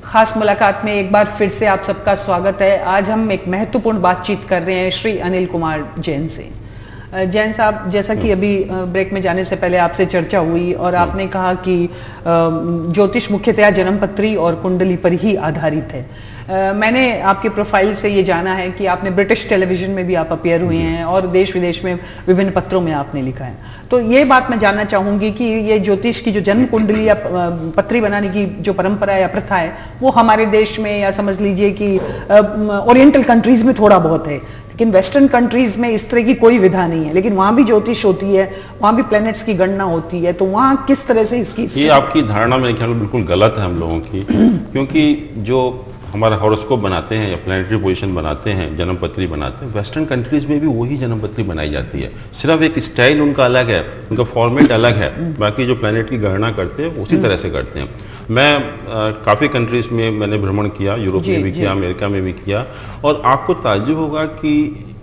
खास मुलाकात में एक बार फिर से आप सबका स्वागत है। आज हम एक महत्वपूर्ण बातचीत कर रहे हैं श्री अनिल कुमार जैन से। जैन साहब, जैसा कि अभी ब्रेक में जाने से पहले आपसे चर्चा हुई और आपने कहा कि ज्योतिष मुख्यतया जन्मपत्री और कुंडली पर ही आधारित है। मैंने आपके प्रोफाइल से ये जाना है कि आपने ब्रिटिश टेलीविजन में भी आप अपीयर हुए हैं और देश विदेश में विभिन्न पत्रों में आपने लिखा है। तो ये बात मैं जानना चाहूंगी कि ये ज्योतिष की जो जन्म कुंडली या पत्री बनाने की जो परंपरा या प्रथा है वो हमारे देश में या समझ लीजिए कि ओरिएंटल कंट्रीज में थोड़ा बहुत है, लेकिन वेस्टर्न कंट्रीज में इस तरह की कोई विधा नहीं है। लेकिन वहां भी ज्योतिष होती है, वहां भी प्लैनेट्स की गणना होती है। तो वहां किस तरह से इसकी ये आपकी धारणा मेरे ख्याल में बिल्कुल गलत है हम लोगों की क्योंकि जो हमारा हॉरोस्कोप बनाते हैं या प्लैनेटरी पोजीशन बनाते हैं, जन्मपत्री बनाते हैं, वेस्टर्न कंट्रीज में भी वही जन्मपत्री बनाई जाती है। सिर्फ एक स्टाइल उनका अलग है, उनका फॉर्मेट अलग है, बाकी जो प्लैनेट की गणना करते हैं उसी तरह से करते हैं। मैं काफ़ी कंट्रीज़ में मैंने भ्रमण किया, यूरोप में भी किया, अमेरिका में भी किया, और आपको ताज्जुब होगा कि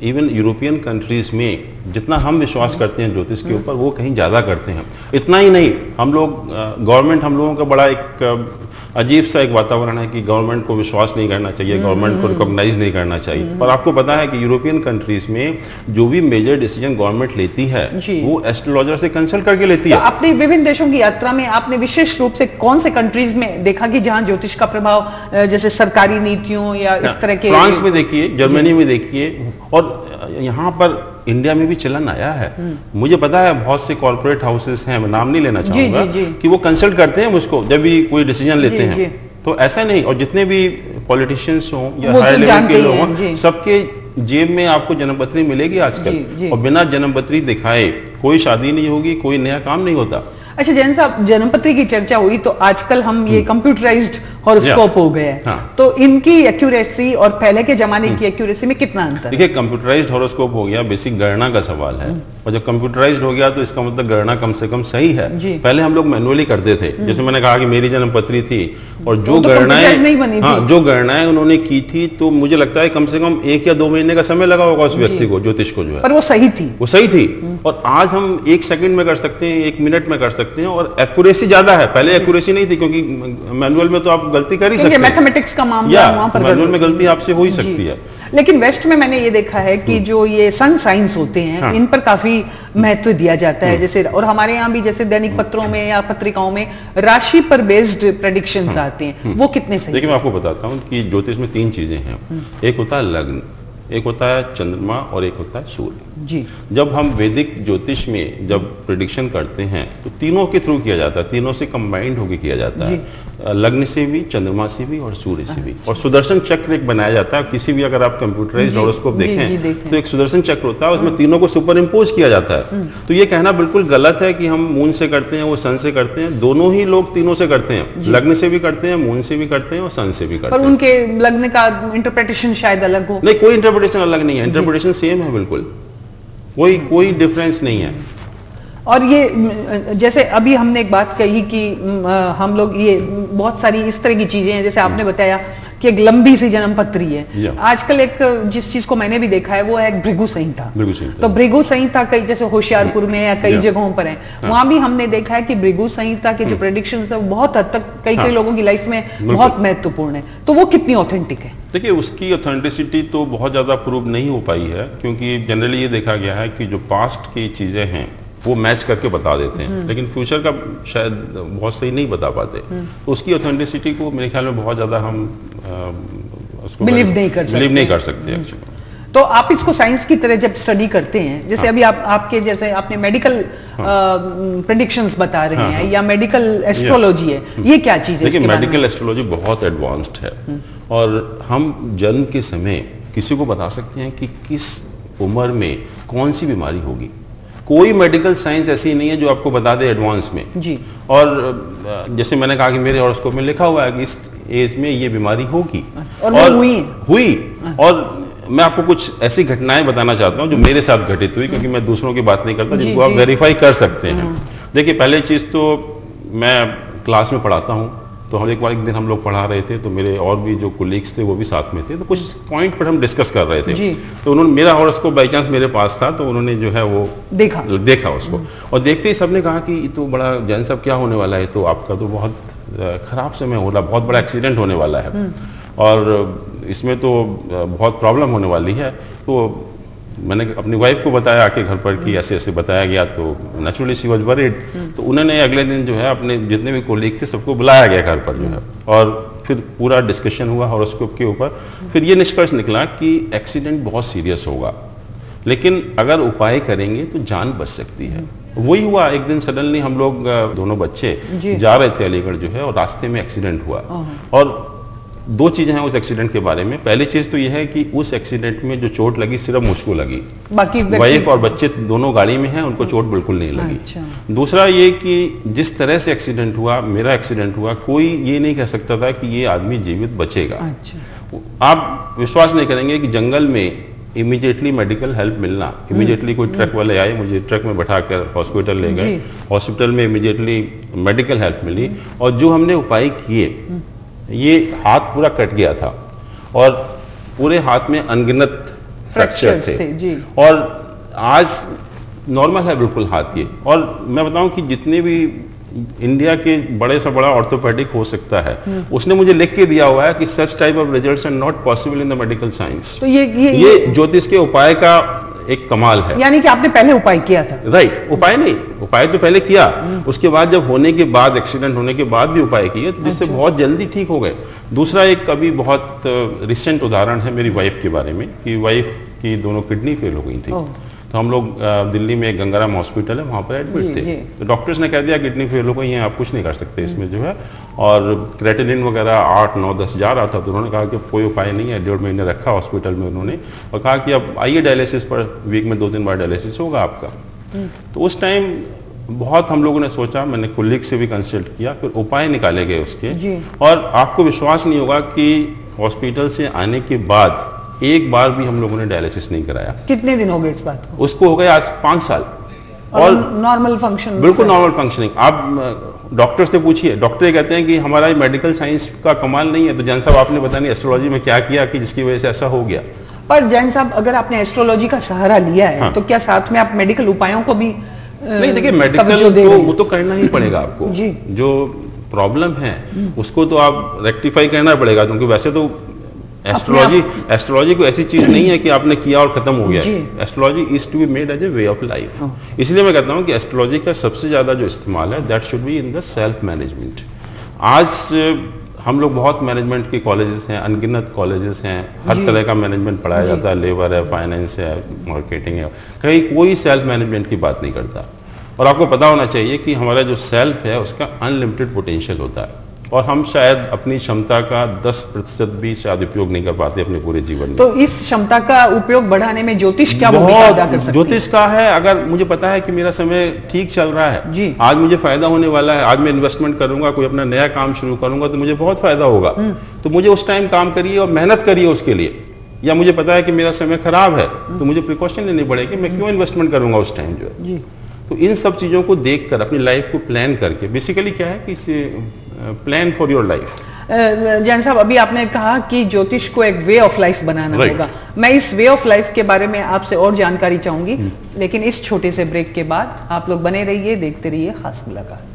इवन यूरोपियन कंट्रीज़ में जितना हम विश्वास करते हैं ज्योतिष के ऊपर वो कहीं ज़्यादा करते हैं। इतना ही नहीं, हम लोग गवर्नमेंट हम लोगों का बड़ा एक अजीब सा एक वातावरण है कि गवर्नमेंट को विश्वास नहीं करना चाहिए, गवर्नमेंट को रिकॉग्नाइज नहीं करना चाहिए। पर आपको पता है कि यूरोपियन कंट्रीज में जो भी मेजर डिसीजन गवर्नमेंट लेती है वो एस्ट्रोलॉजर से कंसल्ट करके लेती है। तो अपनी विभिन्न देशों की यात्रा में आपने विशेष रूप से कौन से कंट्रीज में देखा कि जहां ज्योतिष का प्रभाव जैसे सरकारी नीतियों या इस तरह के? फ्रांस में देखिए, जर्मनी में देखिए, और यहाँ पर इंडिया में भी चलन आया है। मुझे पता है बहुत से कॉर्पोरेट हाउसेस हैं, मैं नाम नहीं लेना चाहूंगा, कि वो कंसल्ट करते हैं मुझको जब भी कोई डिसीजन लेते हैं। तो ऐसा नहीं, और जितने भी पॉलिटिशियंस हों या हाई लेवल के लोग हों, सबके जेब में आपको जन्मपत्री मिलेगी आजकल। और बिना जन्मपत्री दिखाए कोई शादी नहीं होगी, कोई नया काम नहीं होता। अच्छा जैन साहब, जन्मपत्री की चर्चा हुई तो आजकल हम ये कंप्यूटराइज्ड हॉरोस्कोप हो गए हैं। तो इनकी एक्यूरेसी और पहले के जमाने की एक्यूरेसी में कितना अंतर है? देखिए, कंप्यूटराइज्ड हॉरोस्कोप हो गया, बेसिक गणना का सवाल है, और जब कंप्यूटराइज्ड हो गया तो इसका मतलब गणना कम से कम सही है। पहले हम लोग मैनुअली करते थे, जैसे मैंने कहा कि मेरी जन्मपत्री थी और जो गणनाएं जो गणनाएं उन्होंने की थी, तो मुझे लगता है कम से कम 1 या 2 महीने का समय लगा होगा उस व्यक्ति को, ज्योतिष को, जो है। पर वो सही थी, वो सही थी। और आज हम 1 सेकंड में कर सकते हैं, 1 मिनट में कर सकते हैं, और एक्यूरेसी ज्यादा है। पहले एक्यूरेसी नहीं थी क्योंकि मैनुअल में तो आप गलती कर ही सकते हैं, मैथमेटिक्स का मामला वहां पर मैनुअल में गलती आपसे हो ही सकती है। लेकिन वेस्ट में मैंने ये देखा है कि जो ये सन साइंस होते हैं, इन पर काफी महत्व दिया जाता है। जैसे और हमारे यहाँ भी जैसे दैनिक पत्रों में या पत्रिकाओं में राशि पर बेस्ड प्रेडिक्शंस आते हैं, वो कितने सही? देखिए, मैं आपको बताता हूँ कि ज्योतिष में 3 चीजें हैं। एक होता है लग्न, एक होता है चंद्रमा, और एक होता है सूर्य। जी। जब हम वैदिक ज्योतिष में जब प्रेडिक्शन करते हैं तो तीनों के थ्रू किया जाता है, तीनों से कंबाइंड होकर किया जाता है, लग्न से भी, चंद्रमा से भी और सूर्य से भी। और सुदर्शन चक्र एक बनाया जाता है। किसी भी अगर आप कंप्यूटराइज्ड हॉरोस्कोप देखें तो एक सुदर्शन चक्र होता है, उसमें तीनों को सुपर इम्पोज किया जाता है। तो ये कहना बिल्कुल गलत है कि हम मून से करते हैं, वो सन से करते हैं। दोनों ही लोग तीनों से करते हैं, लग्न से भी करते हैं, मून से भी करते हैं और सन से भी करते हैं। पर उनके लग्न का इंटरप्रिटेशन शायद अलग हो। नहीं, कोई इंटरप्रिटेशन अलग नहीं है, इंटरप्रिटेशन सेम है बिल्कुल, कोई डिफरेंस नहीं है। और ये जैसे अभी हमने एक बात कही कि हम लोग ये बहुत सारी इस तरह की चीजें हैं, जैसे आपने बताया कि एक लंबी सी जन्मपत्री है। आजकल एक जिस चीज को मैंने भी देखा है वो है एक भृगु संहिता। तो भृगु संहिता कई जैसे होशियारपुर में या कई जगहों पर है, वहां भी हमने देखा है कि भृगु संहिता के जो प्रेडिक्शंस है बहुत हद तक कई लोगों की लाइफ में बहुत महत्वपूर्ण है। तो वो कितनी ऑथेंटिक है? देखिए, उसकी ऑथेंटिसिटी तो बहुत ज्यादा प्रूव नहीं हो पाई है, क्योंकि जनरली ये देखा गया है कि जो पास्ट की चीजें हैं वो मैच करके बता देते हैं, लेकिन फ्यूचर का शायद बहुत सही नहीं बता पाते। तो उसकी ऑथेंटिसिटी को मेरे ख्याल में बहुत ज्यादा हम उसको बिलीव नहीं कर सकते एक्चुअली। तो आप इसको साइंस की तरह जब स्टडी करते हैं, जैसे अभी आपके जैसे आपने मेडिकल प्रेडिक्शंस बता रहे हैं या मेडिकल एस्ट्रोलॉजी है, ये क्या चीज है? देखिए, मेडिकल एस्ट्रोलॉजी बहुत एडवांस्ड है, और हम जन्म के समय किसी को बता सकते हैं कि किस उम्र में कौन सी बीमारी होगी। कोई मेडिकल साइंस ऐसी नहीं है जो आपको बता दे एडवांस में जी। और जैसे मैंने कहा कि मेरे हॉरोस्कोप में लिखा हुआ है कि इस एज में ये बीमारी होगी, और हुई। और मैं आपको कुछ ऐसी घटनाएं बताना चाहता हूं जो मेरे साथ घटित हुई, क्योंकि मैं दूसरों की बात नहीं करता, जिनको आप वेरीफाई कर सकते हैं। देखिए, पहले चीज तो मैं क्लास में पढ़ाता हूं, तो हम एक दिन हम लोग पढ़ा रहे थे, तो मेरे और भी जो कोलीग्स थे वो भी साथ में थे, तो कुछ पॉइंट पर हम डिस्कस कर रहे थे। तो उन्होंने मेरा हॉरोस्कोप बाई चांस मेरे पास था, तो उन्होंने जो है वो देखा उसको, और देखते ही सबने कहा कि ये तो बड़ा जैन साहब क्या होने वाला है, तो आपका तो बहुत ख़राब समय हो रहा, बहुत बड़ा एक्सीडेंट होने वाला है और इसमें तो बहुत प्रॉब्लम होने वाली है। तो मैंने अपनी वाइफ को बताया आके घर पर कि ऐसे ऐसे बताया गया, तो नेचुरली शी वाज वरीड। तो उन्होंने अगले दिन जो है अपने जितने भी कोलीग थे सबको बुलाया गया घर पर जो है, और फिर पूरा डिस्कशन हुआ हॉरोस्कोप के ऊपर। फिर ये निष्कर्ष निकला कि एक्सीडेंट बहुत सीरियस होगा, लेकिन अगर उपाय करेंगे तो जान बच सकती है। वही हुआ, एक दिन सडनली हम लोग दोनों बच्चे जा रहे थे अलीगढ़ जो है, और रास्ते में एक्सीडेंट हुआ। और दो चीजें हैं उस एक्सीडेंट के बारे में। पहली चीज तो यह है कि उस एक्सीडेंट में जो चोट लगी सिर्फ मुझको लगी, बाकी वाइफ और बच्चे दोनों गाड़ी में हैं, उनको चोट बिल्कुल नहीं लगी। अच्छा। दूसरा ये कि जिस तरह से एक्सीडेंट हुआ, मेरा एक्सीडेंट हुआ, कोई ये नहीं कह सकता था कि ये आदमी जीवित बचेगा। अच्छा। आप विश्वास नहीं करेंगे कि जंगल में इमीडिएटली मेडिकल हेल्प मिलना, इमीडिएटली कोई ट्रक वाले आए, मुझे ट्रक में बैठाकर हॉस्पिटल ले गए, हॉस्पिटल में इमीडिएटली मेडिकल हेल्प मिली, और जो हमने उपाय किए, ये हाथ पूरा कट गया था और पूरे हाथ में अनगिनत फ्रैक्चर थे जी। और आज नॉर्मल है बिल्कुल हाथ ये। और मैं बताऊं कि जितने भी इंडिया के बड़े से बड़ा ऑर्थोपेडिक हो सकता है, उसने मुझे लिख के दिया हुआ है कि such type of results are not possible in the medical science. तो ये ज्योतिष के उपाय का एक कमाल है। यानी कि आपने पहले उपाय किया था? राइट, उपाय नहीं, उपाय तो पहले किया, उसके बाद जब होने के बाद, एक्सीडेंट होने के बाद भी उपाय किए, तो जिससे बहुत जल्दी ठीक हो गए। दूसरा एक अभी बहुत रिसेंट उदाहरण है मेरी वाइफ के बारे में, कि वाइफ की दोनों किडनी फेल हो गई थी। तो हम लोग दिल्ली में गंगाराम हॉस्पिटल है, वहाँ पर एडमिट थे। तो डॉक्टर्स ने कह दिया किडनी फेल हो गई है, आप कुछ नहीं कर सकते इसमें जो है, और क्रेटिनिन वगैरह 8, 9, 10 जा रहा था। तो उन्होंने कहा कि कोई उपाय नहीं है। 1.5 महीने रखा हॉस्पिटल में उन्होंने, और कहा कि अब आइए डायलिसिस पर, वीक में 2-3 बार डायलिसिस होगा आपका। तो उस टाइम बहुत हम लोगों ने सोचा, मैंने कोलीग से भी कंसल्ट किया, फिर उपाय निकाले गए उसके। और आपको विश्वास नहीं होगा कि हॉस्पिटल से आने के बाद एक बार भी हम लोगों ने डायलिसिस नहीं कराया। कितने दिन हो गए इस बात को? उसको हो गए आज 5 साल, और नॉर्मल फंक्शन, बिल्कुल नॉर्मल फंक्शनिंग। आप डॉक्टर से पूछिए, डॉक्टर कहते हैं कि हमारा मेडिकल साइंस का कमाल नहीं है। तो जैन साहब आपने पता नहीं एस्ट्रोलॉजी में क्या किया कि जिसकी वजह से ऐसा हो गया। पर जैन साहब, अगर आपने एस्ट्रोलॉजी का सहारा लिया है, तो क्या साथ में आप मेडिकल उपायों को भी नहीं? देखिए, मेडिकल तो वो तो करना ही पड़ेगा आपको। जो प्रॉब्लम है उसको तो आप रेक्टिफाई करना पड़ेगा, क्योंकि वैसे तो एस्ट्रोलॉजी कोई ऐसी चीज नहीं है कि आपने किया और खत्म हो गया। Astrology is to be made as a way of life. इसलिए मैं कहता हूं कि एस्ट्रोलॉजी का सबसे ज्यादा जो इस्तेमाल है, that should be in the self management. आज हम लोग बहुत मैनेजमेंट के कॉलेजेस हैं, अनगिनत कॉलेजेस हैं, हर तरह का मैनेजमेंट पढ़ाया जाता है, लेबर है, फाइनेंस है, मार्केटिंग है, कहीं कोई सेल्फ मैनेजमेंट की बात नहीं करता। और आपको पता होना चाहिए कि हमारा जो सेल्फ है उसका अनलिमिटेड पोटेंशियल होता है, और हम शायद अपनी क्षमता का 10% भी शायद उपयोग नहीं कर पाते अपने पूरे जीवन में। तो इस क्षमता का उपयोग बढ़ाने में ज्योतिष क्या भूमिका अदा कर सकती है? ज्योतिष का है, अगर मुझे पता है कि मेरा समय ठीक चल रहा है, आज मुझे फायदा होने वाला है, आज मैं इन्वेस्टमेंट करूंगा, कोई अपना नया काम शुरू करूंगा, तो मुझे बहुत फायदा होगा। तो मुझे उस टाइम काम करिए और मेहनत करिए उसके लिए। या मुझे पता है कि मेरा समय खराब है, तो मुझे प्रिकॉशन लेनी पड़ेगी, मैं क्यों इन्वेस्टमेंट करूंगा उस टाइम जो है। तो इन सब चीजों को देखकर अपनी लाइफ को प्लान करके, बेसिकली क्या है कि plan for your life. Jain साहब, अभी आपने कहा कि ज्योतिष को एक वे ऑफ लाइफ बनाना होगा। मैं इस वे ऑफ लाइफ के बारे में आपसे और जानकारी चाहूंगी, लेकिन इस छोटे से ब्रेक के बाद आप लोग बने रहिए, देखते रहिए खास मुलाकात।